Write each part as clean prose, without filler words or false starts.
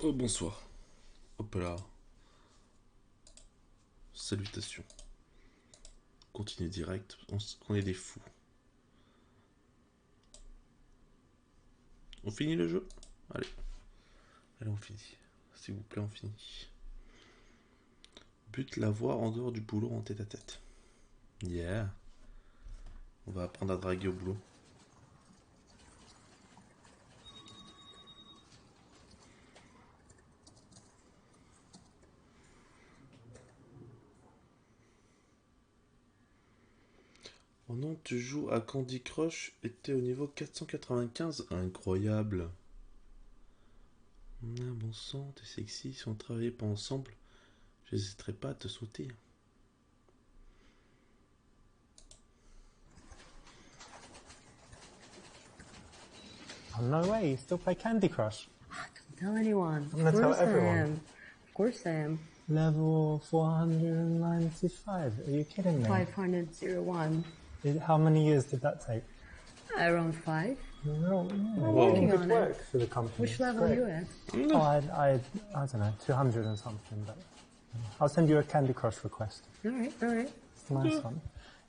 Oh bonsoir. Hop là. Salutations. Continue direct. On est des fous. On finit le jeu? Allez. Allez, on finit. S'il vous plaît, on finit. But la voir en dehors du boulot en tête à tête. Yeah. On va apprendre à draguer au boulot. Oh non, tu joues à Candy Crush et t'es au niveau 495. Incroyable. Ah, bon sang, t'es sexy. Si on travaillait pas ensemble, j'hésiterais pas à te sauter. Oh, no way, you still play Candy Crush? Don't tell anyone. I'm gonna tell everyone. I am. Of course I am. Level 495, are you kidding me? 501. How many years did that take? Around 5. No, I'm working good on work it. for the company. Which It's level are great. you at? Oh, I don't know, 200 and something, but I'll send you a Candy Crush request. Alright, alright. It's a nice one.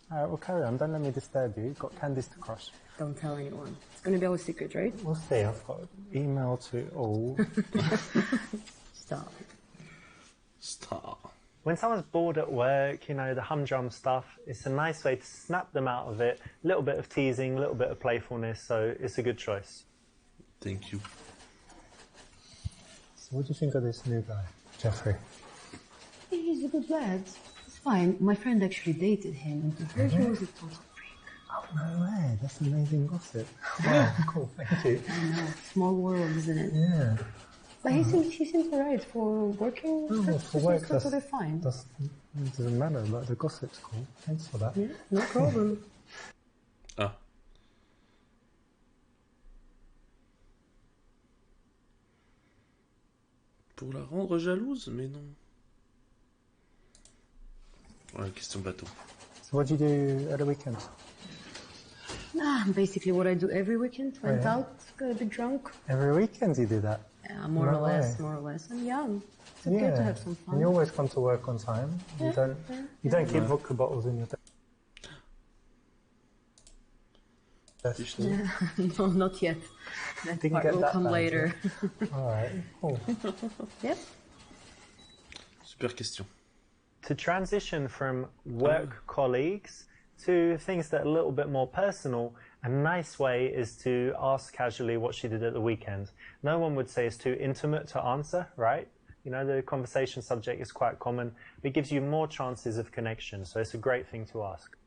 Alright, well carry on, don't let me disturb you. You've got candies to crush. Don't tell anyone. It's gonna be our secret, right? We'll see, I've got email to all. Stop. Star. When someone's bored at work, you know, the humdrum stuff, it's a nice way to snap them out of it. A little bit of teasing, a little bit of playfulness, so it's a good choice. Thank you. So what do you think of this new guy, Jeffrey? He's a good lad. It's fine. My friend actually dated him, and to her he was a total freak. Oh, no way, that's amazing gossip. Wow, cool, thank you. I know. Small world, isn't it? Yeah. But he seems alright for working. Oh, for work, that's totally fine. It doesn't matter, but the gossip's cool. Thanks for that. Yeah, no problem. Ah. Pour la rendre jalouse? Mais non. Ouais, question bateau. So what do you do at the weekend? Basically what I do every weekend. Went out, got a bit drunk. Every weekend you do that? Yeah, more or less. I'm young. It's okay to have some fun. And you always come to work on time. You don't keep vodka bottles in your desk. Yeah. No, not yet. That Didn't part get will that come bad, later. Alright, cool. Yep. Super question. To transition from work colleagues to things that are a little bit more personal, a nice way is to ask casually what she did at the weekend. No one would say it's too intimate to answer, right? You know, the conversation subject is quite common. It gives you more chances of connection, so it's a great thing to ask.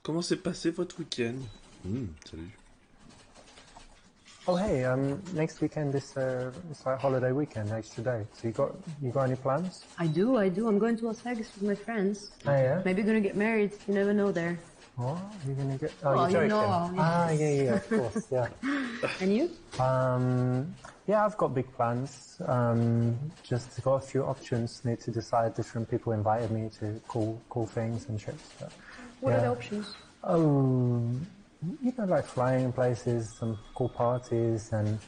Comment s'est passé votre week-end? Salut. Oh hey, next weekend is it's like holiday weekend, extra day. So you got any plans? I do. I'm going to Las Vegas with my friends. Oh yeah. Maybe gonna get married. You never know there. What? You're gonna get? Oh, Well, you're you joking. know, yeah. Ah, yeah, of course, yeah. And you? Yeah, I've got big plans. Just got a few options. Need to decide. Different people invited me to cool things and trips. But, What yeah. are the options? Oh, you know, like flying places, some cool parties, and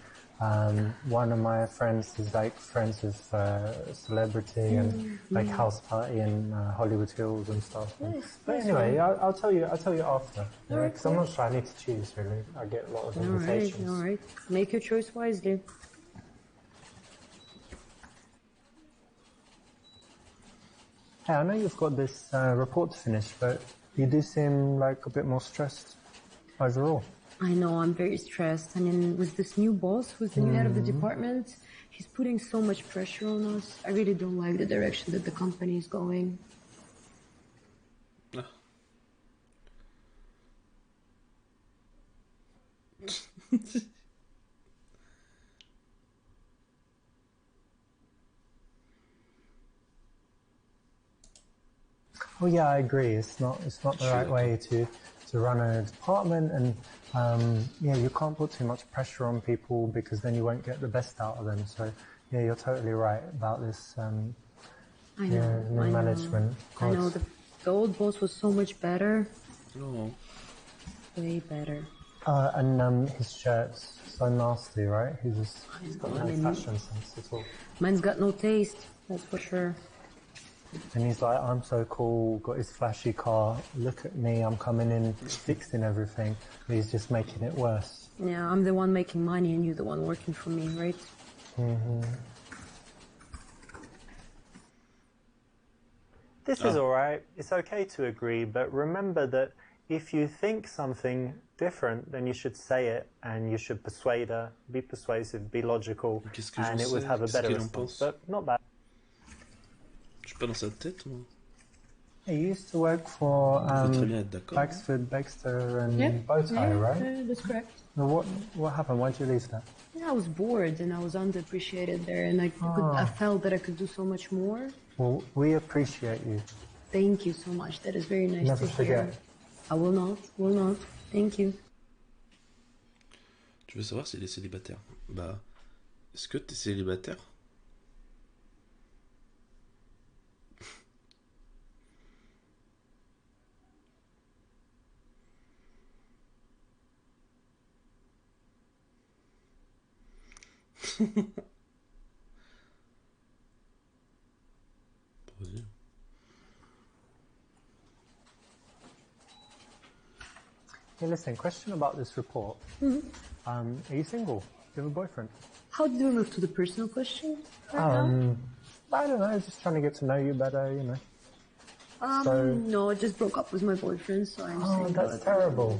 one of my friends is like friends with a celebrity and like house party in Hollywood Hills and stuff. Nice, But nice anyway, one. I'll tell you after. Alright, Because I'm not sure. I need to choose really. I get a lot of invitations. All right. Make your choice wisely. Hey, I know you've got this report to finish, but you do seem like a bit more stressed overall. I know, I'm very stressed. I mean, with this new boss, who's the new head of the department, he's putting so much pressure on us. I really don't like the direction that the company is going. Ah. Oh yeah, I agree. It's not the right way to run a department, and yeah, you can't put too much pressure on people because then you won't get the best out of them. So yeah, you're totally right about this. I know, New management. I know, the old boss was so much better. No. Way better. And his shirt's so nasty, right? He's got no I mean, fashion sense at all. Mine's got no taste, that's for sure. And he's like, I'm so cool, got his flashy car, look at me, I'm coming in, fixing everything. But he's just making it worse. Yeah, I'm the one making money and you're the one working for me, right? This is alright, it's okay to agree, but remember that if you think something different, then you should say it and you should persuade her, be persuasive, be logical, Qu'est-ce que j'en and it would sais? have a Qu'est-ce better qu'elle en response. pense? But not bad. Je suis pas dans sa tête, moi. You used to work for On peut très bien être d'accord. Baxford, Baxter and Bowtie, right? Yeah, that's correct. Now what happened? Why'd you leave that? Yeah, I was bored and I was underappreciated there and I felt that I could do so much more. Well, we appreciate you. Thank you so much. That is very nice Never to hear. forget. I will not. Thank you. Tu veux savoir s'il est célibataire? Bah, est-ce que t'es célibataire? Vas-y. Hey, listen, question about this report. Are you single? Do you have a boyfriend? How do you move to the personal question right now? I don't know, just trying to get to know you better, you know. No, I just broke up with my boyfriend, so I'm Oh, single. that's terrible.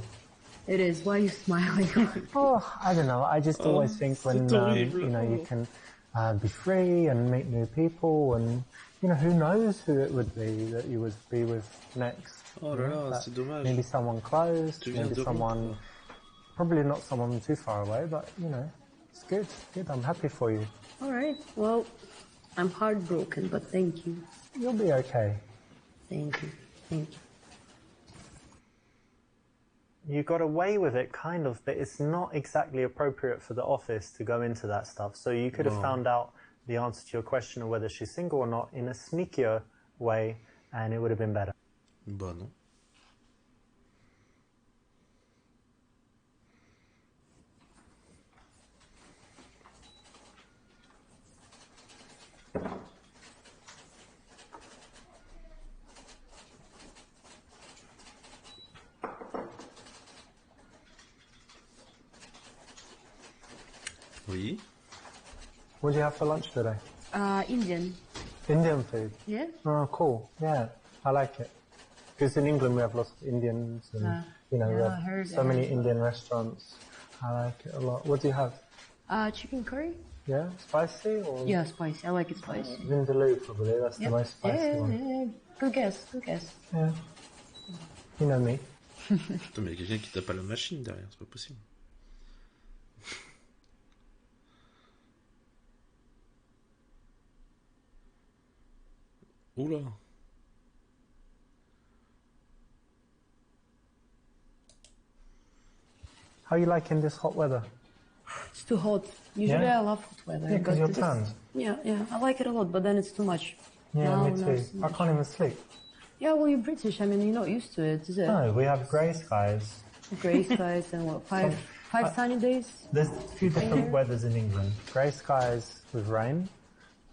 It is. Why are you smiling? Oh, I don't know. I just always think when, horrible. you know, you can be free and meet new people and, you know, who knows who it would be that you would be with next. Oh là là, c'est dommage. Maybe someone close, Tu viens maybe de someone, rompre. probably not someone too far away, but, you know, it's good. Good, I'm happy for you. All right. Well, I'm heartbroken, but thank you. You'll be okay. Thank you. Thank you. You got away with it, kind of, but it's not exactly appropriate for the office to go into that stuff. So you could have found out the answer to your question of whether she's single or not in a sneakier way, and it would have been better. Bah non. Oui. What did you have for lunch today? Indian. Indian food. Yeah? Oh, cool. Yeah, I like it. Because in England we have lots of Indians and, you know, we yeah, I have heard so that. many Indian restaurants. I like it a lot. What do you have? Chicken curry? Yeah, spicy or? Yeah, spicy. I like it spicy. Vindaloo probably, that's the most spicy yeah, one. yeah. Good guess, good guess. Yeah. You know me. Putain, mais il y a quelqu'un qui tape à la machine derrière, c'est pas possible. Oula. How are you liking this hot weather? It's too hot. Usually Yeah? I love hot weather. Yeah, because but you're this- tanned. Yeah, I like it a lot, but then it's too much. Yeah, No, me no, too. it's too I much. can't even sleep. Yeah, well, you're British. I mean, you're not used to it, is it? No, we have grey skies. Grey skies and what, five sunny days? There's a few different weathers in England. Grey skies with rain,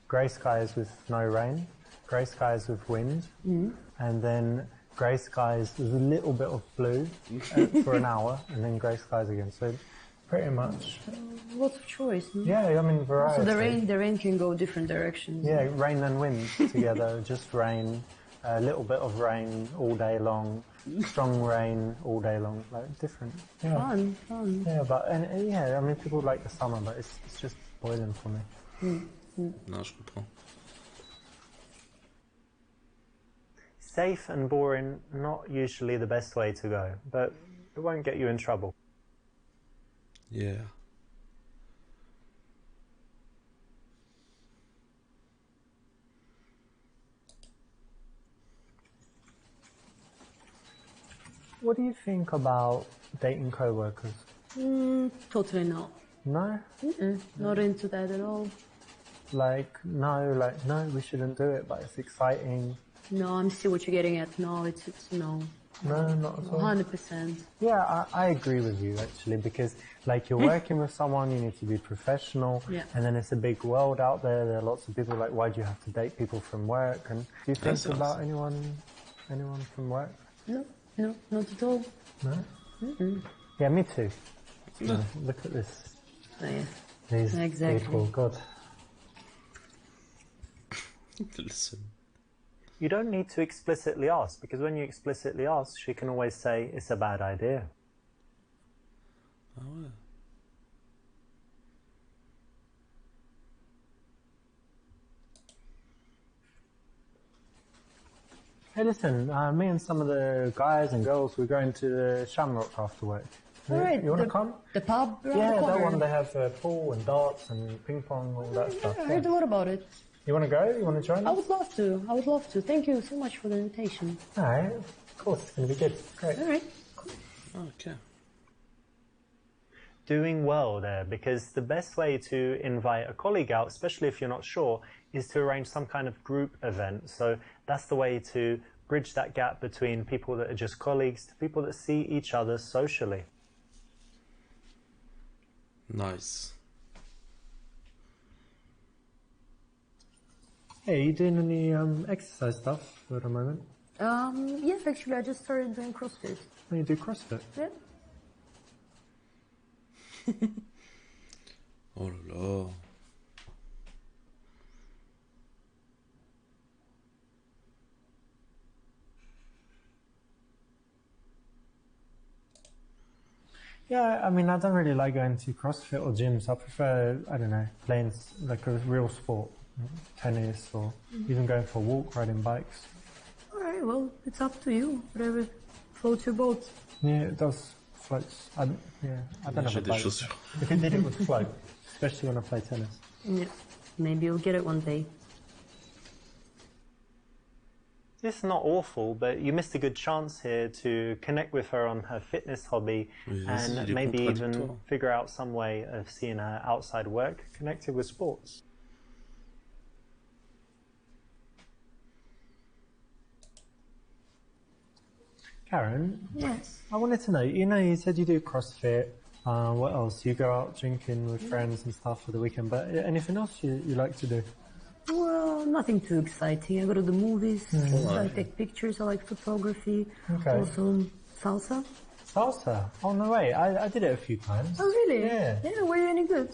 grey skies with no rain, grey skies with wind, and then grey skies with a little bit of blue for an hour, and then grey skies again. So pretty much, Lots of choice. No? yeah, I mean variety. So the rain can go different directions. Yeah, rain and wind together, just rain, a little bit of rain all day long, strong rain all day long, like different. Yeah. Fun. Yeah, but and yeah, I mean people like the summer, but it's just boiling for me. Non, je comprends. Safe and boring, not usually the best way to go, but it won't get you in trouble. Yeah. What do you think about dating co-workers? Totally not. No? Not into that at all. No, we shouldn't do it, but it's exciting. No, I'm see what you're getting at. No, it's no. No, not at all. 100%. Yeah, I agree with you actually, because like you're working with someone, you need to be professional, Yeah. and then it's a big world out there. There are lots of people like, why do you have to date people from work? And do you think That's about awesome. anyone from work? No, no, not at all. No. Mm-mm. Yeah, me too. So, look at this. Oh, yeah. These Exactly. people, God. Listen. You don't need to explicitly ask, because when you explicitly ask, she can always say it's a bad idea. Ah ouais. Hey, listen, me and some of the guys and girls, we're going to the Shamrock after work. All right. You want to come? The pub around Yeah, the corner. that one, they have pool and darts and ping pong, all that stuff. I heard a lot about it. You want to go? You want to join I us? would love to. I would love to. Thank you so much for the invitation. Alright, of course, it's going to be good. Great. All right. Ok. Doing well there, because the best way to invite a colleague out, especially if you're not sure, is to arrange some kind of group event. So that's the way to bridge that gap between people that are just colleagues to people that see each other socially. Nice. Hey, are you doing any exercise stuff at the moment? Yeah, actually, I just started doing CrossFit. When you do CrossFit? Yeah. Oh là là. Yeah, I mean, I don't really like going to CrossFit or gyms. I prefer, I don't know, playing like a real sport, tennis, or even going for a walk, riding bikes. All right. Well, it's up to you. Whatever floats your boat. Yeah, it does floats. I don't have J'ai a des bike. chaussures. If it did, it would float, especially when I play tennis. Yeah. Maybe you'll get it one day. It's not awful, but you missed a good chance here to connect with her on her fitness hobby Oui, and vas-y, il est maybe even contradictoire. figure out some way of seeing her outside work connected with sports. Karen, Yes. I wanted to know, you said you do CrossFit. What else? You go out drinking with friends and stuff for the weekend, but anything else you like to do? Well, nothing too exciting. I go to the movies. I take pictures. I like photography. Okay. Also, salsa. Salsa? Oh, no way. I did it a few times. Oh, really? Yeah. Yeah. Were you any good?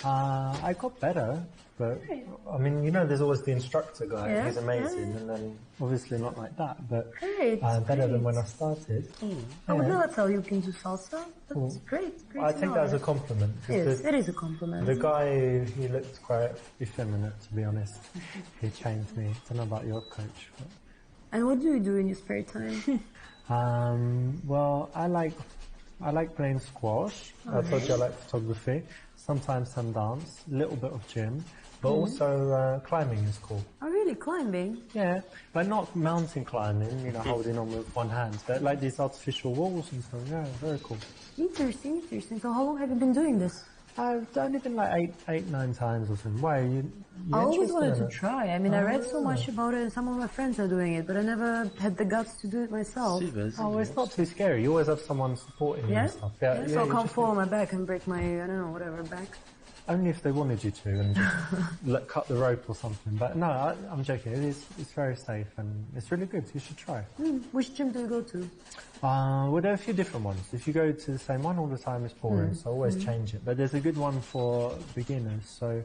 I got better, but Great. I mean, there's always the instructor guy. Yeah, He's amazing, yeah. and then obviously not like that, but Great. better than great. when I started. I would Yeah. never tell you can do salsa. That's Cool. great. Great I to think know that was a that. compliment. 'Cause Yes, the, it is a compliment. the guy, he looked quite effeminate, to be honest. He changed me. I don't know about your coach. And what do you do in your spare time? Well, I like playing squash. I told you I like photography. Sometimes some dance, a little bit of gym, but also climbing is cool. Oh, really? Climbing? Yeah, but not mountain climbing, holding on with one hand, but like these artificial walls and stuff. Yeah, very cool. Interesting. So how long have you been doing this? I've done it in like 9 times or something. Why? You I always interested wanted in to it? try. I mean, I read so much about it and some of my friends are doing it, but I never had the guts to do it myself. Si, vas-y. Oh, well, it's not too scary. You always have someone supporting you Yeah? and stuff. So I you can't just- fall on my back and break my, I don't know, whatever, back. Only if they wanted you to and just cut the rope or something. But no, I'm joking. It's very safe and it's really good. You should try. Which gym do you go to? Well, there are a few different ones. If you go to the same one all the time, it's boring, so always change it. But there's a good one for beginners. So,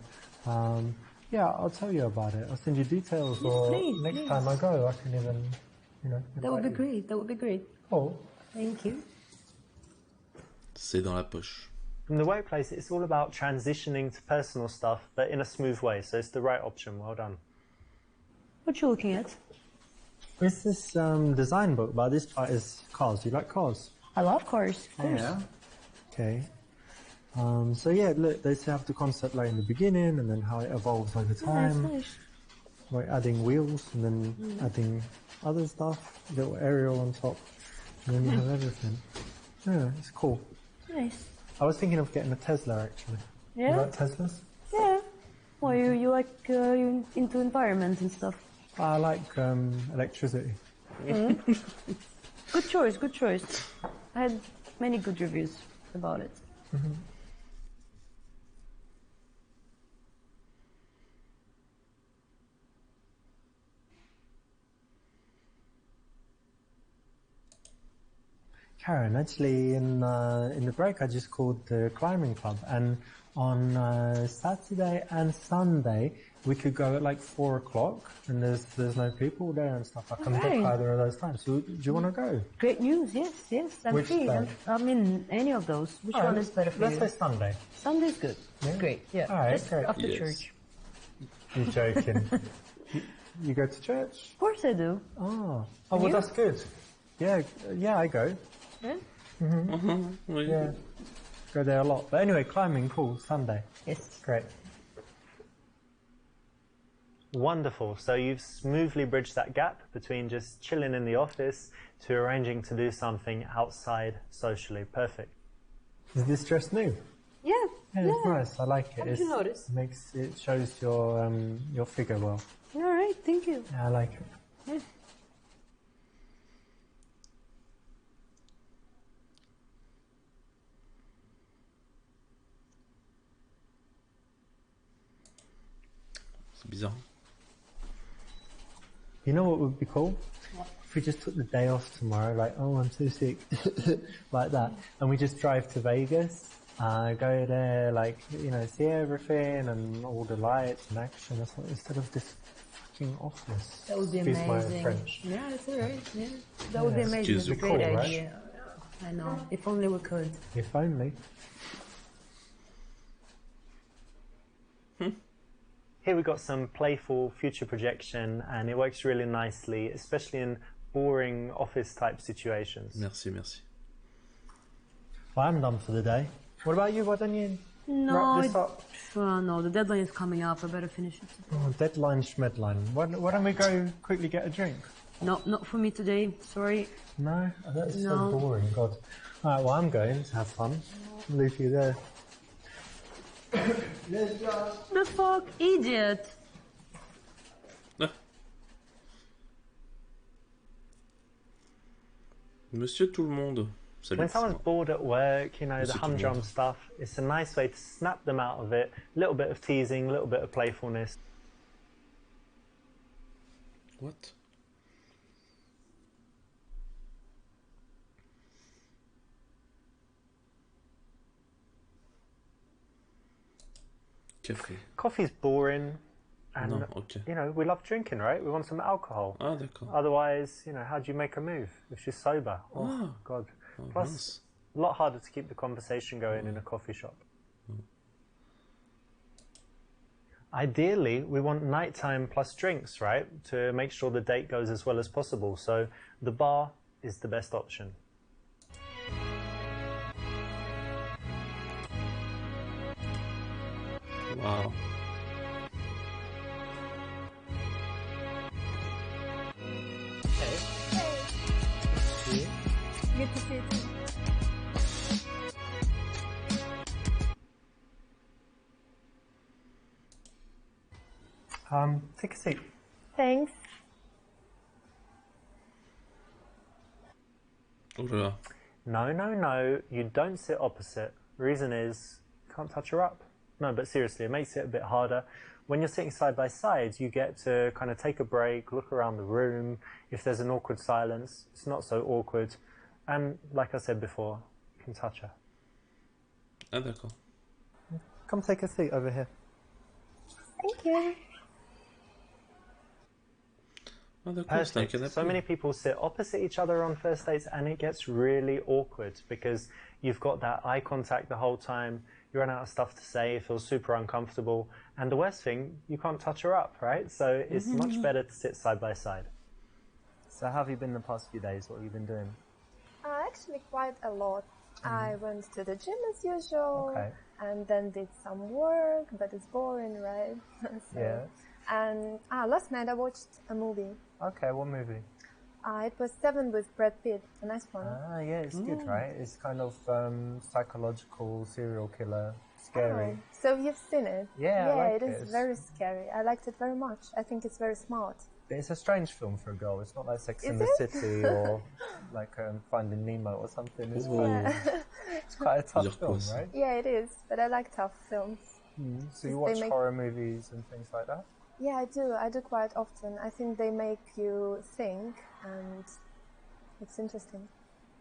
yeah, I'll tell you about it. I'll send you details, or please, next please. time I go, I can even, That would be invite you. great. That would be great. Cool. Thank you. C'est dans la poche. From the workplace, it's all about transitioning to personal stuff, but in a smooth way. So it's the right option. Well done. What you looking at? It's this design book, but this part is cars. You like cars? I love cars, of course. Yeah. Okay. So yeah, look, they have the concept like in the beginning, and then how it evolves over Nice, time. nice. Like adding wheels, and then adding other stuff, little aerial on top, and then you have everything. Yeah, it's cool. Nice. I was thinking of getting a Tesla actually. You Yeah? like Teslas? Yeah. Well, you like, you into environment and stuff. I like electricity. Good choice, good choice. I had many good reviews about it. Karen, actually, in the break, I just called the climbing club, and on Saturday and Sunday, we could go at like 4 o'clock, and there's no people there and stuff. I can book Alright. either of those times. So, do you want to go? Great news, yes, yes. I'm Which free. day? I mean, any of those. Which one is better for Let's you? say Sunday. Sunday's good. Yeah? Great, yeah. Alright, Just great. after Yes. church. You're joking. you go to church? Of course I do. Oh, well, you? that's good. Yeah, I go. Yeah? Oui. Yeah, go there a lot. But anyway, climbing, cool. Sunday. Yes. Great. Wonderful. So you've smoothly bridged that gap between just chilling in the office to arranging to do something outside socially. Perfect. Is this dress new? Yeah. Yeah, it's nice. I like it. How did you notice? It shows your figure well. All right, thank you. Yeah, I like it. Yeah. C'est bizarre. You know what would be cool? If we just took the day off tomorrow, like, oh, I'm too sick, like that, and we just drive to Vegas, go there, like, you know, see everything and all the lights and action or something, instead of this fucking office. That would be Excuse my amazing. French. Yeah, it's alright. Yeah. That would be Yeah. amazing. It's a Excuse great me. Cool, right? idea. I know. If only we could. If only. Here we got some playful future projection, and it works really nicely, especially in boring office type situations. Merci, merci. Well, I'm done for the day. What about you? Why don't you No, wrap this up? no, the deadline is coming up. I better finish it. Oh, deadline schmedline. Why don't we go quickly get a drink? No, not for me today. Sorry. No? Oh, that's so No. boring, God. Alright, well, I'm going to have fun. Leave you there. The fuck, idiot! Ah. Monsieur tout le monde. Salut. When someone's bored at work, you know, the Monsieur tout le humdrum monde. stuff, it's a nice way to snap them out of it. A little bit of teasing, a little bit of playfulness. What? Café. Coffee's boring, and, Non, ok. you know, we love drinking, right? We want some alcohol. Ah, d'accord. Otherwise, you know, how do you make a move if she's sober? Oh, Ah. God. Oh, Plus, mince. a lot harder to keep the conversation going in a coffee shop. Ideally, we want nighttime plus drinks, right? To make sure the date goes as well as possible. So the bar is the best option. Wow. Good to see you too. Take a seat. Thanks. Oh là là. No, you don't sit opposite. Reason is, you can't touch her up. No, but seriously, it makes it a bit harder. When you're sitting side by side, you get to kind of take a break, look around the room. If there's an awkward silence, it's not so awkward. And like I said before, you can touch her. Ah, d'accord. Come take a seat over here. Thank you. Ah, d'accord, c'est un Perfect. canapé. So many people sit opposite each other on first dates, and it gets really awkward because you've got that eye contact the whole time. You run out of stuff to say. It feels super uncomfortable. And the worst thing, you can't touch her up, right? So it's much better to sit side by side. So how have you been the past few days? What have you been doing? Actually, quite a lot. I went to the gym as usual, Okay. and then did some work, but it's boring, right? So- Yeah. And last night I watched a movie. Okay, what movie? It was Seven with Brad Pitt, a nice one. Ah, yeah, it's good, right? It's kind of psychological, serial killer, scary. Oh, so you've seen it? Yeah, I like it it. is very scary. I liked it very much. I think it's very smart. But it's a strange film for a girl. It's not like Sex and the it? City or like Finding Nemo or something. It's quite a tough Dire quoi, film, ça? right? Yeah, it is. But I like tough films. So you They watch make- horror movies and things like that? Yeah, I do. I do quite often. I think they make you think, and it's interesting.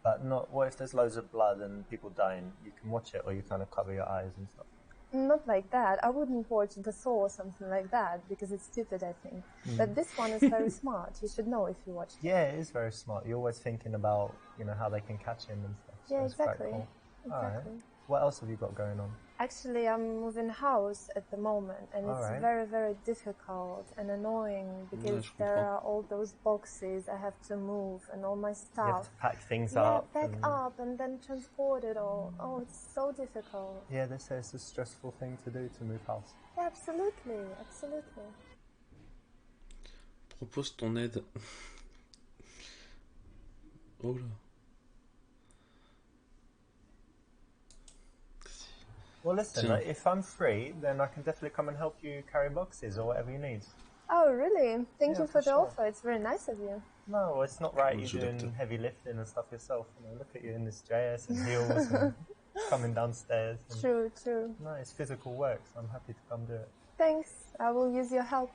But not. What if there's loads of blood and people dying? You can watch it, or you kind of cover your eyes and stuff. Not like that. I wouldn't watch The Saw or something like that because it's stupid, I think. But this one is very smart. You should know if you watch it. Yeah, it is very smart. You're always thinking about how they can catch him and stuff. So Yeah, it's quite exactly. cool. Alright. Exactly. What else have you got going on? Actually, I'm moving house at the moment, and it's Alright. very, very difficult and annoying because je there comprends. are all those boxes I have to move and all my You have stuff. to pack things Yeah, up. pack and- up and then transport it all. Oh, it's so difficult. Yeah, they say it's a stressful thing to do to move house. Yeah, absolutely, absolutely. Propose ton aide. Oh là. Well, listen, Tiens. if I'm free, then I can definitely come and help you carry boxes or whatever you need. Oh, really? Thank Yeah, you for for the sure. offer. It's very nice of you. No, it's not right. Oh, You je doing l'acte. heavy lifting and stuff yourself. Look at you in this dress and heels and coming downstairs. And, True, true. no, it's physical work, so I'm happy to come do it. Thanks. I will use your help.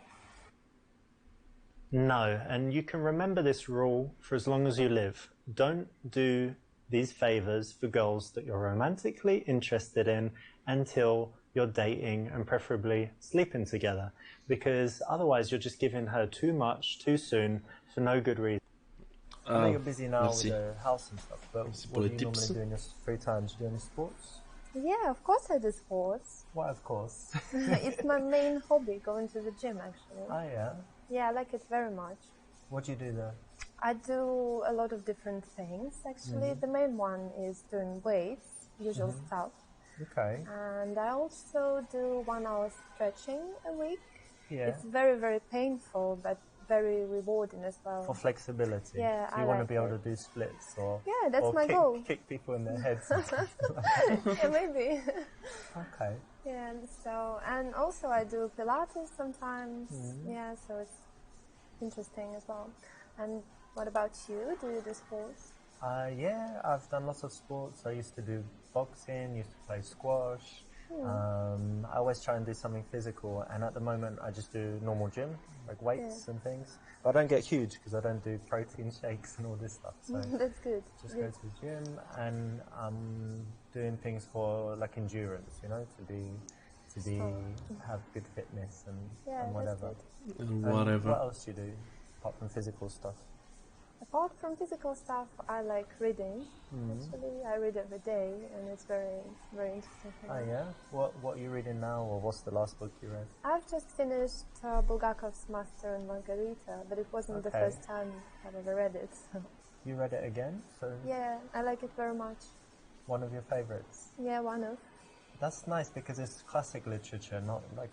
No, and you can remember this rule for as long as you live. Don't do these favors for girls that you're romantically interested in until you're dating and preferably sleeping together, because otherwise you're just giving her too much too soon for no good reason. I know Ah, you're busy now merci. with the house and stuff, but Merci pour what do les you normally tips. do in your free time? Do you do any sports? Yeah, of course I do sports. Why, of course. It's my main hobby, going to the gym, actually. Oh, yeah. Yeah, I like it very much. What do you do there? I do a lot of different things, actually. The main one is doing weights, usual stuff. Okay. And I also do 1 hour stretching a week. Yeah. It's very, very painful, but very rewarding as well. For flexibility. Yeah, so you I want like to be able it. to do splits or Yeah, that's or my goal. kick people in their heads. And stuff. Yeah, maybe. Okay. Yeah, so, and also I do Pilates sometimes. Yeah, so it's interesting as well. And what about you? Do you do sports? Yeah, I've done lots of sports. I used to do boxing, used to play squash. I always try and do something physical, and at the moment I just do normal gym, like weights and things. But I don't get huge because I don't do protein shakes and all this stuff. So That's good. just go to the gym, and I'm doing things for like endurance, have good fitness and Yeah, that's whatever. good. And And whatever. what else do you do apart from physical stuff? Apart from physical stuff, I like reading. Actually, I read every day, and it's very, very interesting. for Oh me. yeah? What are you reading now, or what's the last book you read? I've just finished Bulgakov's Master and Margarita, but it wasn't the Okay. first time I've ever read it. So. You read it again? So Yeah, I like it very much. one of your favorites? Yeah, one of. That's nice because it's classic literature, not like,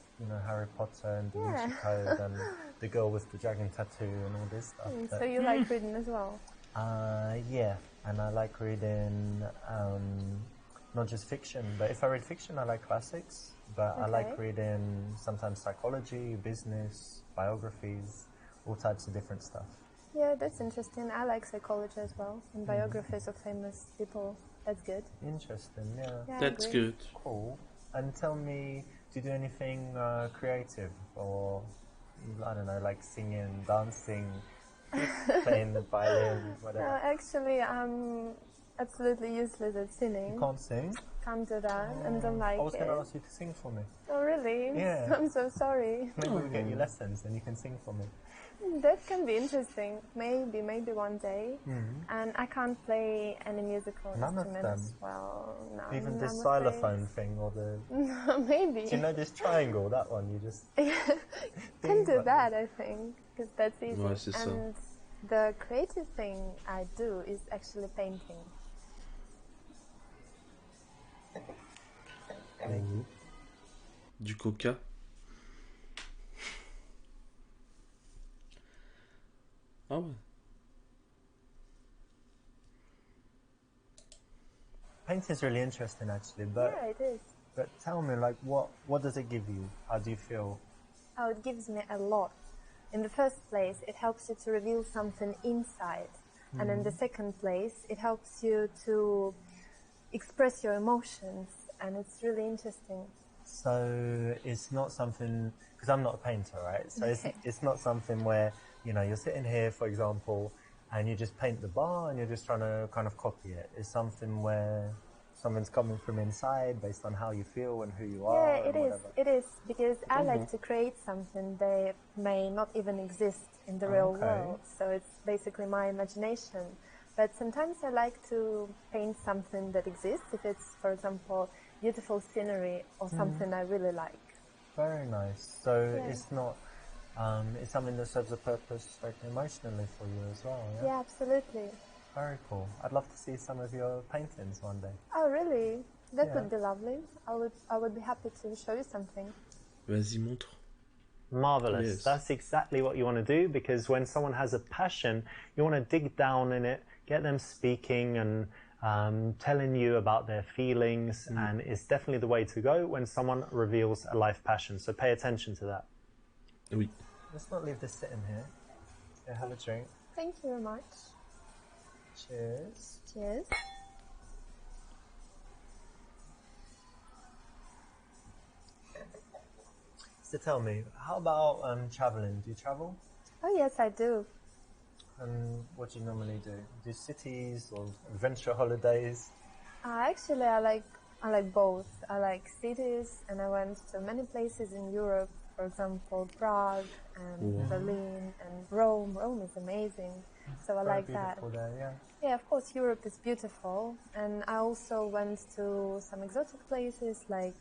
Harry Potter and Da Yeah. Vinci Code and the girl with the dragon tattoo and all this stuff. So you like reading as well? Yeah, and I like reading not just fiction, but if I read fiction, I like classics, but I like Okay. reading sometimes psychology, business, biographies, all types of different stuff. Yeah, that's interesting. I like psychology as well, and biographies of famous people. That's good. Interesting, yeah. Yeah, I That's agree. good. Cool. And tell me, do you do anything creative, or I don't know, like singing, dancing, playing the violin, No, whatever? actually, I'm absolutely useless at You singing. can't sing? Can't do that, and don't like I was it. going to ask you to sing for me. Oh, really? Yeah. I'm so sorry. Maybe we'll get you lessons and you can sing for me. That can be interesting. Maybe one day. And I can't play any musical None of instruments. them? Well, no. Even the I'm xylophone thing or the... afraid. Maybe. Do you know this triangle, that one? You just... Can do that, I think, because that's easy. Ouais, c'est ça. And the creative thing I do is actually painting. Du coca. Ah ouais. Painting's really interesting, actually, but Yeah, it is. tell me, like, what does it give you? How do you feel? Oh, it gives me a lot. in the first place, it helps you to reveal something inside. And in the second place, it helps you to express your emotions. And it's really interesting. So it's not something, because I'm not a painter, right? So it's not something where, you know, you're sitting here, for example, and you just paint the bar and you're just trying to kind of copy it. It's something where something's coming from inside based on how you feel and who you are. Yeah, it is. It is, because I like to create something that may not even exist in the real world. So it's basically my imagination. But sometimes I like to paint something that exists, if it's, for example, beautiful scenery or something I really like. Very nice. So it's not, it's something that serves a purpose like emotionally for you as well, yeah? Yeah, absolutely. Very cool. I'd love to see some of your paintings one day. Oh, really? That would be lovely. I would be happy to show you something. Vas-y, montre. Marvelous. Yes. That's exactly what you want to do, because when someone has a passion, you want to dig down in it, get them speaking and telling you about their feelings, and it's definitely the way to go when someone reveals a life passion. So pay attention to that. Oui. Let's not leave this sitting here. Yeah, have a drink. Thank you very much. Cheers. Cheers. So tell me, how about traveling? Do you travel? Oh, yes, I do. And what do you normally do? Do cities or adventure holidays? Actually, I like both. I like cities, and I went to many places in Europe. For example, Prague and Berlin and Rome. Rome is amazing, so I like that. There, yeah. Yeah, of course, Europe is beautiful, and I also went to some exotic places like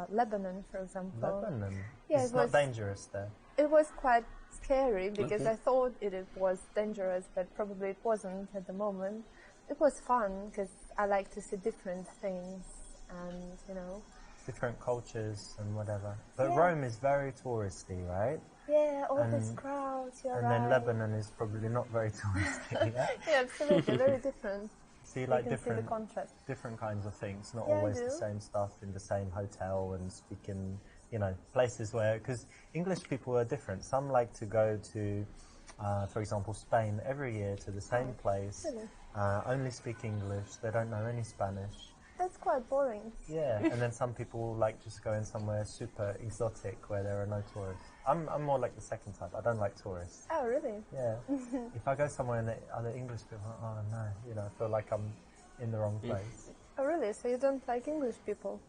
Lebanon, for example. Lebanon? Yeah, it's not dangerous there. It was quite scary because I thought it was dangerous, but probably it wasn't at the moment. It was fun because I like to see different things and, you know. Different cultures and whatever. But Rome is very touristy, right? Yeah, all these crowds, you're right. And then Lebanon is probably not very touristy, yeah? Yeah, absolutely, very different. So you like see the contrast. different kinds of things, not Yeah, always the same stuff in the same hotel and speaking, you know, places where, because English people are different. Some like to go to, for example, Spain every year to the same place, really? only speak English, they don't know any Spanish. That's quite boring. Yeah, and then some people like just going somewhere super exotic where there are no tourists. I'm more like the second type. I don't like tourists. Oh, really? Yeah. If I go somewhere and the other English people, oh no, you know, I feel like I'm in the wrong place. Oh, really? So you don't like English people?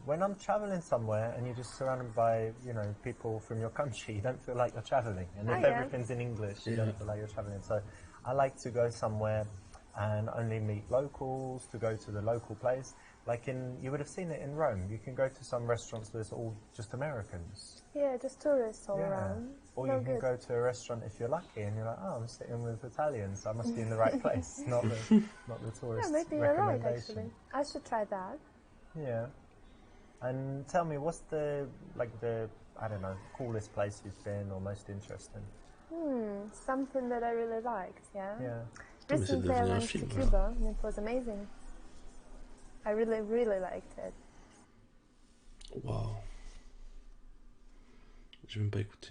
When I'm traveling somewhere and you're just surrounded by, you know, people from your country, you don't feel like you're traveling. And if everything's in English, you don't feel like you're traveling. So I like to go somewhere and only meet locals, to go to the local place. Like you would have seen it in Rome. You can go to some restaurants where it's all just Americans. Yeah, just tourists all around. Or you can go to a restaurant if you're lucky and you're like, oh, I'm sitting with Italians, so I must be in the right place, not the tourist maybe you're right, actually. I should try that. Yeah. And tell me, what's the I don't know, coolest place you've been or most interesting? Something that I really liked, yeah? Yeah. Recently I went to Cuba and it was amazing. I really, really liked it. Waouh. J'ai même pas écouté.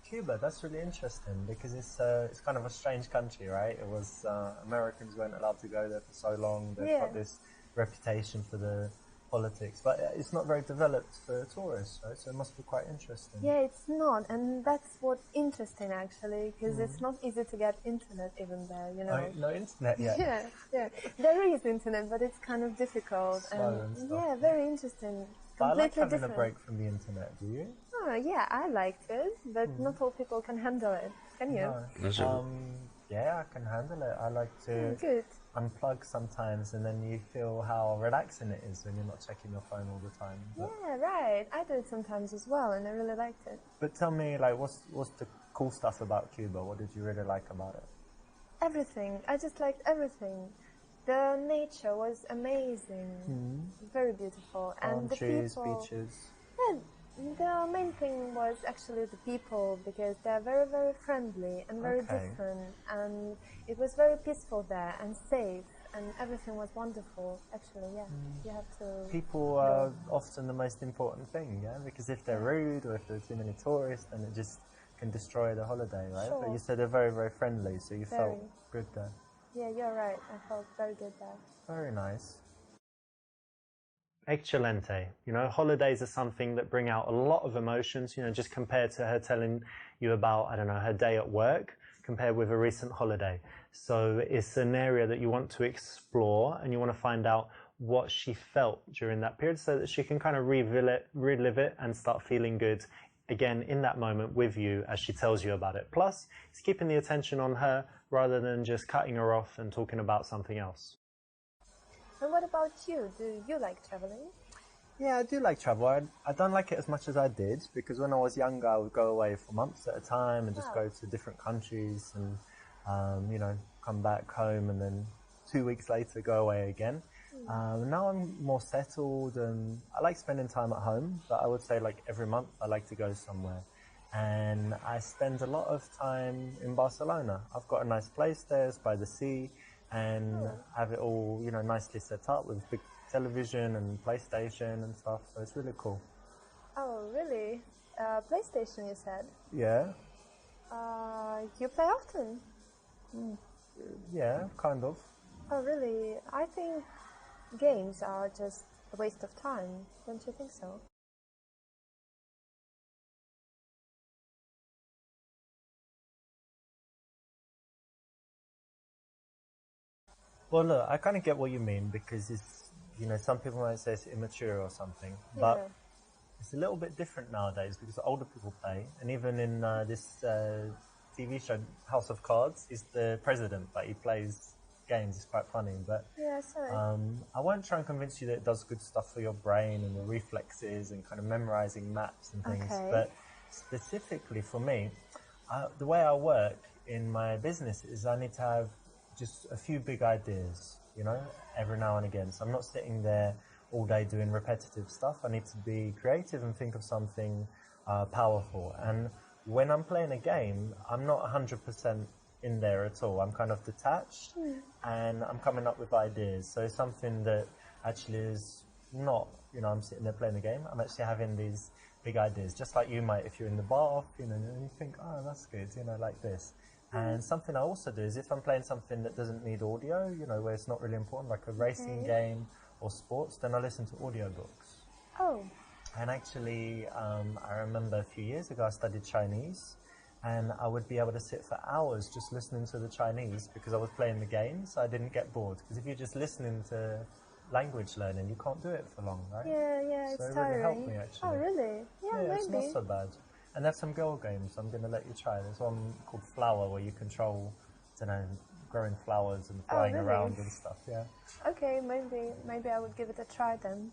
Cuba, that's really interesting because it's kind of a strange country, right? It was Americans weren't allowed to go there for so long. They've got this reputation for the politics, but it's not very developed for tourists, right? So it must be quite interesting. Yeah, it's not, and that's what's interesting actually, because it's not easy to get internet even there, you know. No internet yet. Yeah. There is internet, but it's kind of difficult. Slow and stuff. Yeah, very interesting. But I like Completely having different. a break from the internet. Do you? Oh, yeah, I liked it, but not all people can handle it. Can you? No. Yeah, I can handle it. I like to Good. unplug sometimes, and then you feel how relaxing it is when you're not checking your phone all the time. But, Yeah, right. I do it sometimes as well, and I really liked it. but tell me, like, what's the cool stuff about Cuba? What did you really like about it? Everything. I just liked everything. The nature was amazing, very beautiful, and the trees, people. beaches. Yeah, the main thing was actually the people, because they're very, very friendly and very different, and it was very peaceful there and safe. and everything was wonderful. Actually, yeah, you have to. People are often the most important thing, yeah, because if they're rude or if there are too many tourists, then it just can destroy the holiday, right? Sure. But you said they're very, very friendly, so you felt good there. Yeah, you're right. I felt very good there. Very nice. Excelente. You know, holidays are something that bring out a lot of emotions, you know, just compared to her telling you about, I don't know, her day at work, compared with a recent holiday. So it's an area that you want to explore and you want to find out what she felt during that period so that she can kind of relive it and start feeling good again in that moment with you as she tells you about it. Plus, it's keeping the attention on her rather than just cutting her off and talking about something else. And what about you? Do you like traveling? Yeah, I do like travel. I don't like it as much as I did because when I was younger, I would go away for months at a time and just go to different countries and, you know, come back home and then 2 weeks later go away again. Now I'm more settled and I like spending time at home, but I would say like every month I like to go somewhere. And I spend a lot of time in Barcelona. I've got a nice place there, it's by the sea, and have it all, you know, nicely set up with big television and PlayStation and stuff, so it's really cool. Oh, really? PlayStation, you said? Yeah. You play often? Yeah, kind of. Oh, really? I think games are just a waste of time. Don't you think so? Well, look, I kind of get what you mean because it's, you know, some people might say it's immature or something, but it's a little bit different nowadays because older people play, and even in this TV show, House of Cards, he's the president, but he plays games. It's quite funny, but Yeah, sorry. I won't try and convince you that it does good stuff for your brain and your reflexes and kind of memorizing maps and things, but specifically for me, the way I work in my business is I need to have just a few big ideas, you know, every now and again. So I'm not sitting there all day doing repetitive stuff. I need to be creative and think of something powerful. And when I'm playing a game, I'm not 100% in there at all. I'm kind of detached and I'm coming up with ideas. So it's something that actually is not, you know, I'm sitting there playing a game. I'm actually having these big ideas, just like you might if you're in the bath, you know, and you think, oh, that's good, you know, like this. And something I also do is if I'm playing something that doesn't need audio, you know, where it's not really important, like a racing game or sports, then I listen to audiobooks. Oh. And actually, I remember a few years ago I studied Chinese, and I would be able to sit for hours just listening to the Chinese because I was playing the game, so I didn't get bored. Because if you're just listening to language learning, you can't do it for long, right? Yeah, So it's it really helped tiring. me, actually. Oh, really? Yeah, maybe. It's not so bad. And there's some girl games I'm going to let you try. There's one called Flower where you control, I don't know, growing flowers and flying really? around and stuff, yeah. Okay, maybe I would give it a try then.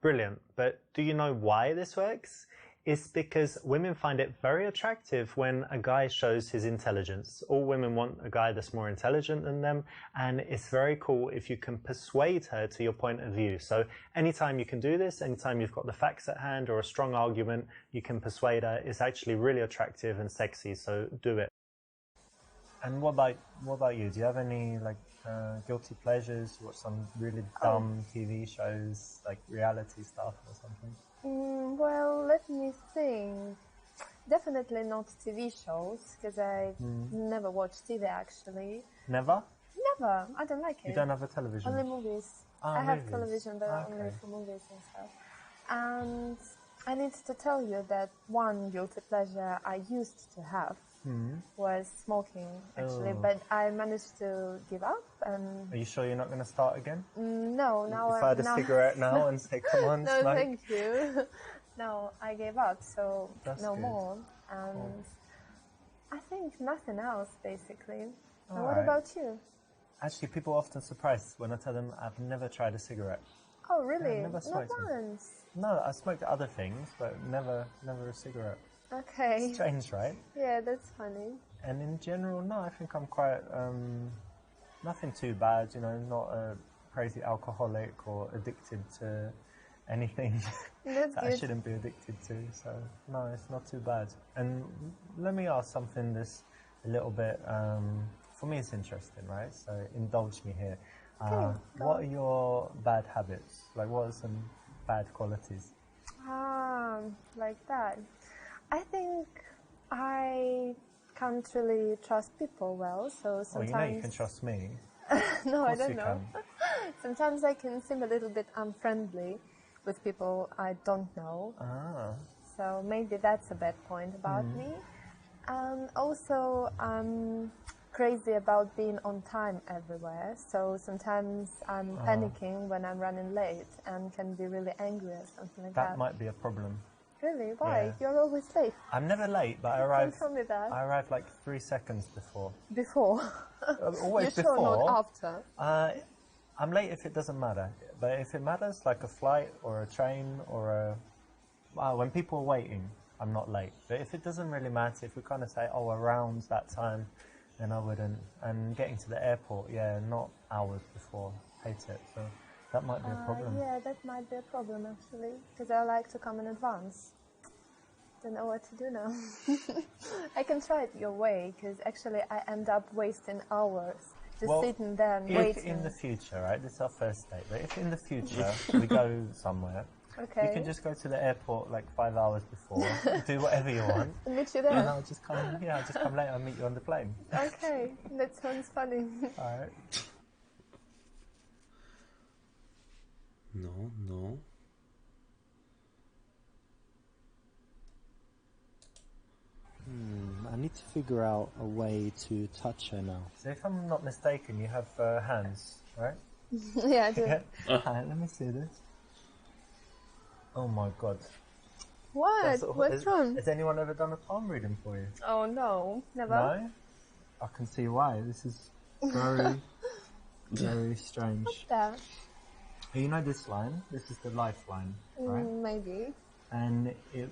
Brilliant. But do you know why this works? It's because women find it very attractive when a guy shows his intelligence. All women want a guy that's more intelligent than them, and it's very cool if you can persuade her to your point of view. So anytime you can do this, anytime you've got the facts at hand or a strong argument, you can persuade her. It's actually really attractive and sexy, so do it. And what about you? Do you have any like guilty pleasures? Watch some really dumb TV shows, like reality stuff or something? Well, let me think. Definitely not TV shows, because I never watch TV actually. Never? Never. I don't like it. You don't have a television? Only movies. I have television, but only for movies and stuff. And I need to tell you that one guilty pleasure I used to have was smoking, actually, but I managed to give up. And are you sure you're not going to start again? No, now if I had a cigarette now and say, come on, no, smoke. thank you. No, I gave up, so That's no good. more. And I think nothing else, basically. And All what right. about you? Actually, people are often surprised when I tell them I've never tried a cigarette. Oh, really? Yeah, I've never smoked Not them. once. No, I smoked other things, but never a cigarette. Okay. Strange, right? Yeah, that's funny. And in general, no, I think I'm quite, nothing too bad, you know, not a crazy alcoholic or addicted to anything That's that good. I shouldn't be addicted to. So, no, it's not too bad. And let me ask something that's a little bit for me it's interesting, right? So indulge me here. Okay, What are your bad habits? Like, what are some bad qualities? Like that. I think I can't really trust people well, so Well, you know you can sometimes... trust me. No, Of I course don't you know. can. Sometimes I can seem a little bit unfriendly with people I don't know. Ah. So maybe that's a bad point about me. And also, I'm crazy about being on time everywhere. So sometimes I'm panicking when I'm running late and can be really angry or something like that. That might be a problem. Really? Why? Yeah. You're always late. I'm never late, but Don't tell me that. I arrive like 3 seconds before. Before. Always You're sure before. not after? I'm late if it doesn't matter. But if it matters, like a flight or a train or when people are waiting, I'm not late. But if it doesn't really matter, if we kind of say, oh, around that time, then I wouldn't. And getting to the airport, yeah, not hours before. Hate it. So that might be a problem. Yeah, that might be a problem actually, because I like to come in advance. Don't know what to do now. I can try it your way, because actually I end up wasting hours just sitting there and waiting. If in the future, right, this is our first date, but if in the future we go somewhere, you can just go to the airport like 5 hours before, do whatever you want. Meet you there. And I'll just come later and meet you on the plane. Okay, that sounds funny. Alright. Non, non. I need to figure out a way to touch her now. So if I'm not mistaken, you have hands, right? Yeah, I do. Yeah. Alright, let me see this. Oh my god. What? What's wrong? Has anyone ever done a palm reading for you? Oh no, never. No? I can see why. This is very, very strange. What's that? You know this line? This is the lifeline, right? Maybe. And it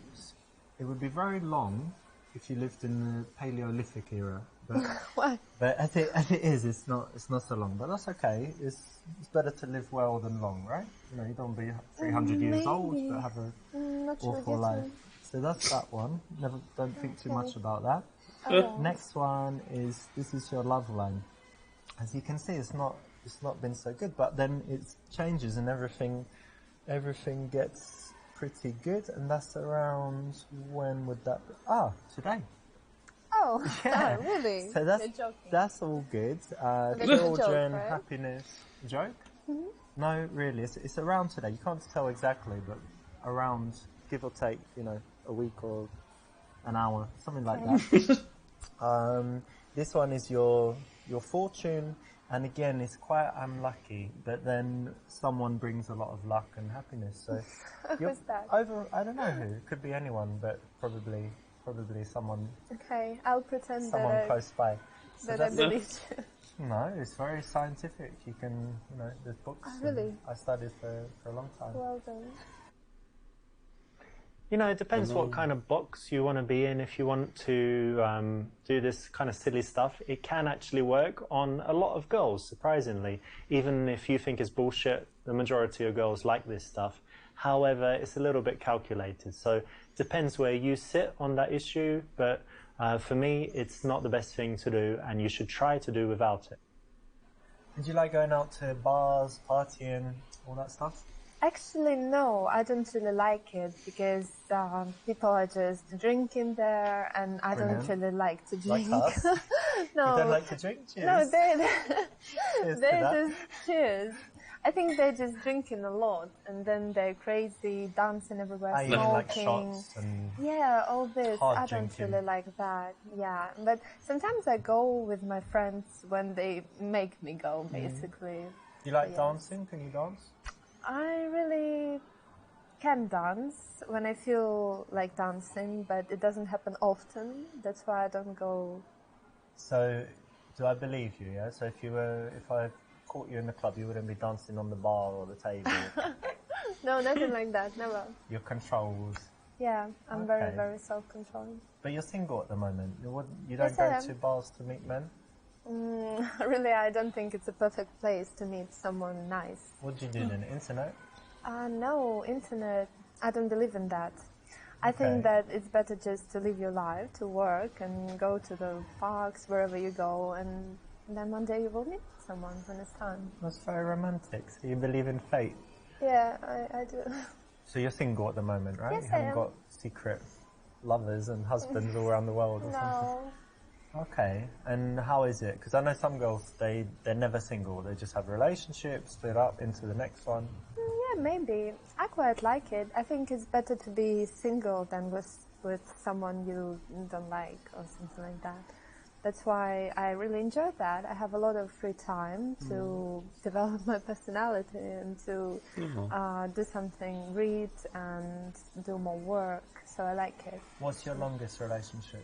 would be very long if you lived in the Paleolithic era. But Why? but as it is, it's not so long. But that's okay. It's better to live well than long, right? You know, you don't be 300 years old but have an Not sure awful life. So that's that one. Don't think too much about that. Next one is, this is your love line. As you can see, it's not been so good, but then it changes and everything gets pretty good, and that's around, when would that be? Today. Oh, Yeah. oh, really? So You're joking. that's all good. That's a Children, joke, right? happiness. Joke? No, really, it's around today. You can't tell exactly, but around, give or take, a week or an hour, something like that. This one is your fortune, and again, it's quite unlucky, but then someone brings a lot of luck and happiness. So Who's that? I don't know who. It could be anyone, but probably someone Okay, I'll pretend someone that close by. So I that's believe you. no, it's very scientific. You can, there's books. Oh, really? I studied for a long time. Well done. It depends what kind of box you want to be in. If you want to do this kind of silly stuff, it can actually work on a lot of girls, surprisingly. Even if you think it's bullshit, the majority of girls like this stuff. However, it's a little bit calculated. So it depends where you sit on that issue. But for me, it's not the best thing to do, and you should try to do without it. Did you like going out to bars, partying, all that stuff? Actually, no, I don't really like it, because people are just drinking there, and I don't really like to drink. Like us? No, You don't like to drink? Cheers. no, Cheers to they're that. just cheers. I think they're just drinking a lot, and then they're crazy, dancing everywhere, You mean like smoking. shots and Yeah, all this. hard I don't drinking. really like that. Yeah, but sometimes I go with my friends when they make me go, basically. you like Yes. dancing? Can you dance? I really can dance when I feel like dancing, but it doesn't happen often. That's why I don't go. So, do I believe you? Yeah. So if I caught you in the club, you wouldn't be dancing on the bar or the table. No, nothing like that. Never. You're controlled. Yeah, I'm very, Okay. very self-controlled. But you're single at the moment. You Yes, don't I go am. to bars to meet men. Really, I don't think it's a perfect place to meet someone nice. What do you do then? Internet? No, internet. I don't believe in that. I Okay. think that it's better just to live your life, to work, and go to the parks wherever you go, and And then one day you will meet someone when it's time. That's very romantic. So you believe in fate. Yeah, I do. So you're single at the moment, right? Yes, You I haven't am. got secret lovers and husbands all around the world or something? No. Okay. And how is it? Because I know some girls, they're never single. They just have relationships, split up into the next one. Yeah, maybe. I quite like it. I think it's better to be single than with someone you don't like or something like that. That's why I really enjoy that. I have a lot of free time to develop my personality and to do something, read and do more work. So I like it. What's your longest relationship?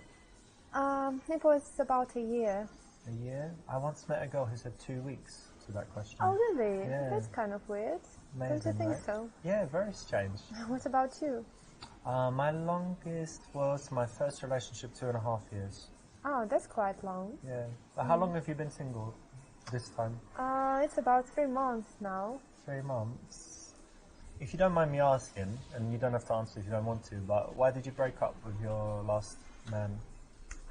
It was about a year. A year? I once met a girl who said 2 weeks to that question. Oh, really? Yeah. That's kind of weird. Amazing, Don't you think right? so? Yeah, very strange. What about you? My longest was my first relationship, 2.5 years. Oh, that's quite long. Yeah. But how long have you been single this time? It's about 3 months now. 3 months. If you don't mind me asking, and you don't have to answer if you don't want to, but why did you break up with your last man?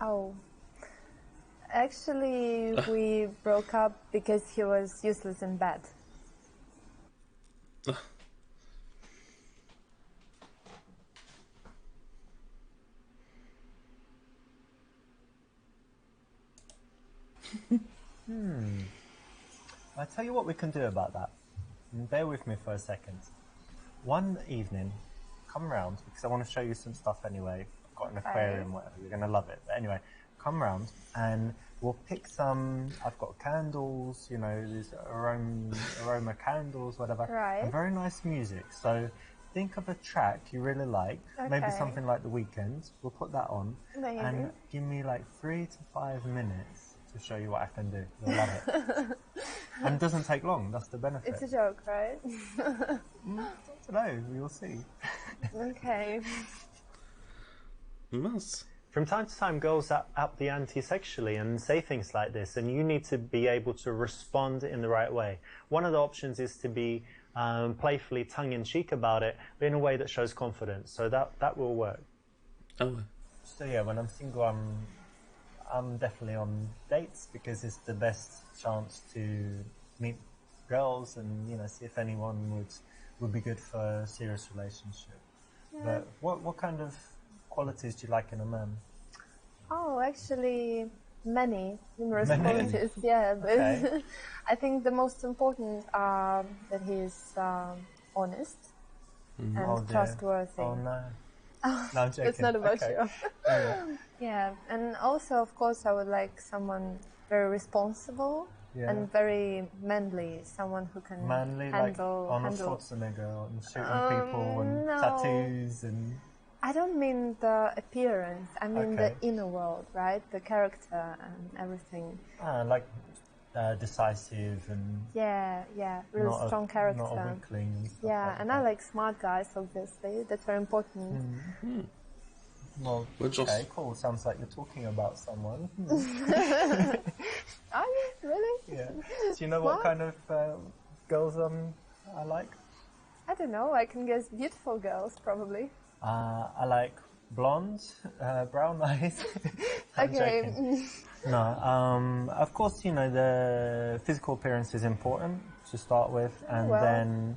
Oh. Actually, we broke up because he was useless in bed. I tell you what we can do about that. And bear with me for a second. One evening, come round, because I want to show you some stuff anyway. I've got an aquarium, whatever, you're going to love it. But anyway, come round and we'll pick some, I've got candles, you know, these aroma candles, whatever. Right. And very nice music. So think of a track you really like, maybe Okay. something like The Weeknd. We'll put that on. Amazing. And give me like 3 to 5 minutes to show you what I can do. You'll love it. And it doesn't take long, that's the benefit. It's a joke, right? No, we will see. Okay. Mince. From time to time, girls up the ante sexually and say things like this, and you need to be able to respond in the right way. One of the options is to be playfully tongue-in-cheek about it, but in a way that shows confidence. So that will work. Oh, So yeah, when I'm single, I'm definitely on dates because it's the best chance to meet girls and see if anyone would be good for a serious relationship. Yeah. But what kind of qualities do you like in a man? Oh, actually, numerous Many? qualities. Yeah, but Okay. I think the most important are that he's honest and Oh, dear. trustworthy. Oh no. No, I'm joking. It's not about Okay. you. Yeah. Yeah, and also, of course, I would like someone very responsible Yeah. and very manly, someone who can Manly, like handle. Arnold Schwarzenegger and shooting people and no. tattoos and... I don't mean the appearance. I mean Okay. the inner world, right? The character and everything. like decisive and Yeah, really not strong a, character. not a weakling and stuff Yeah, like and that. I like smart guys, obviously. That's very important. Well, Well, just- okay, cool. Sounds like you're talking about someone. Are you really? Yeah. Do you know what What? kind of girls I like? I don't know. I can guess beautiful girls, probably. I like blonde, brown eyes. I'm Okay. joking. No, of course, the physical appearance is important to start with, and Well. then...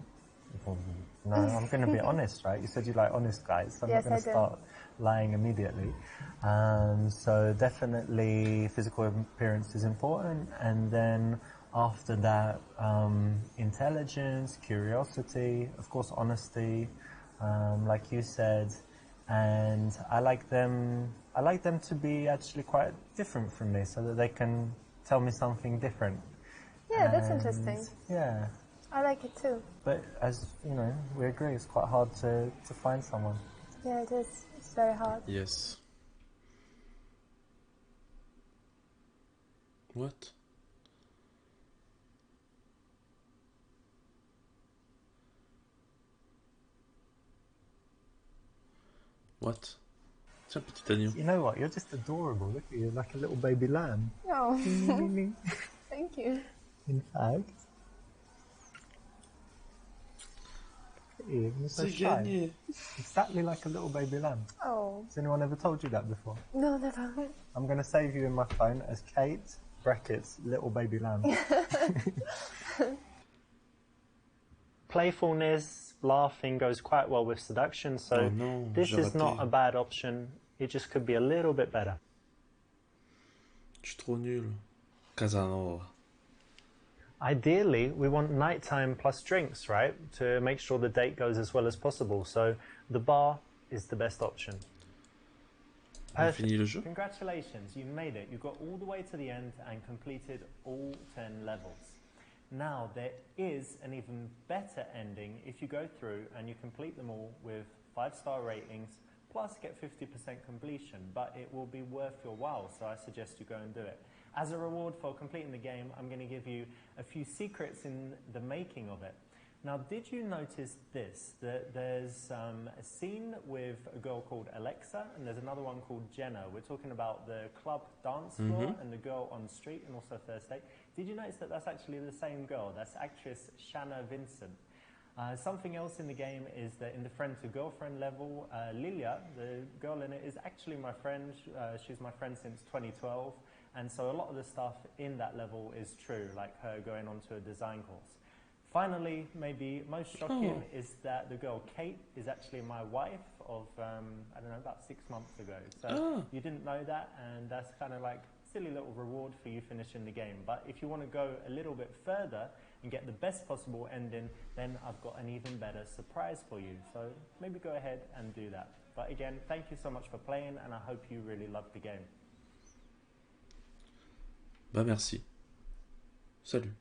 No, I'm going to be honest, right? You said you like honest guys, so I'm Yes, not going I to do. start lying immediately. So definitely physical appearance is important, and then after that, intelligence, curiosity, of course, honesty, like you said, and I like them to be actually quite different from me, so that they can tell me something different. Yeah, that's And, interesting. Yeah. I like it too. But as we agree, it's quite hard to find someone. Yeah, it is. It's very hard. yes. What? What? Tiens, petit agneau. You know what? You're just adorable. Look at you, like a little baby lamb. Oh, thank you. In fact, look at you, you're so C'est shy. gagné. Exactly like a little baby lamb. Oh, Has anyone ever told you that before? no, never. I'm going to save you in my phone as Kate brackets, little baby lamb. Playfulness, laughing goes quite well with seduction, so Oh non, this j'ai is not raté. a bad option. It just could be a little bit better. Je suis trop nul. Casanova. Ideally, we want nighttime plus drinks, right? To make sure the date goes as well as possible. So the bar is the best option. On finit le jeu? Congratulations, you made it. You got all the way to the end and completed all 10 levels. Now, there is an even better ending if you go through and you complete them all with 5-star ratings, plus get 50% completion, but it will be worth your while, so I suggest you go and do it. As a reward for completing the game, I'm going to give you a few secrets in the making of it. Now, did you notice this? That there's a scene with a girl called Alexa, and there's another one called Jenna. We're talking about the club dance floor and the girl on the street, and also first date. Did you notice that that's actually the same girl? That's actress Shanna Vincent. Something else in the game is that in the friend to girlfriend level, Lilia, the girl in it, is actually my friend. She's my friend since 2012, and so a lot of the stuff in that level is true, like her going on to a design course. Finally, maybe most shocking is that the girl Kate is actually my wife of, I don't know, about 6 months ago. So you didn't know that, and that's kind of like a silly little reward for you finishing the game. But if you want to go a little bit further and get the best possible ending, then I've got an even better surprise for you. So maybe go ahead and do that. But again, thank you so much for playing, and I hope you really loved the game. Bah merci. Salut.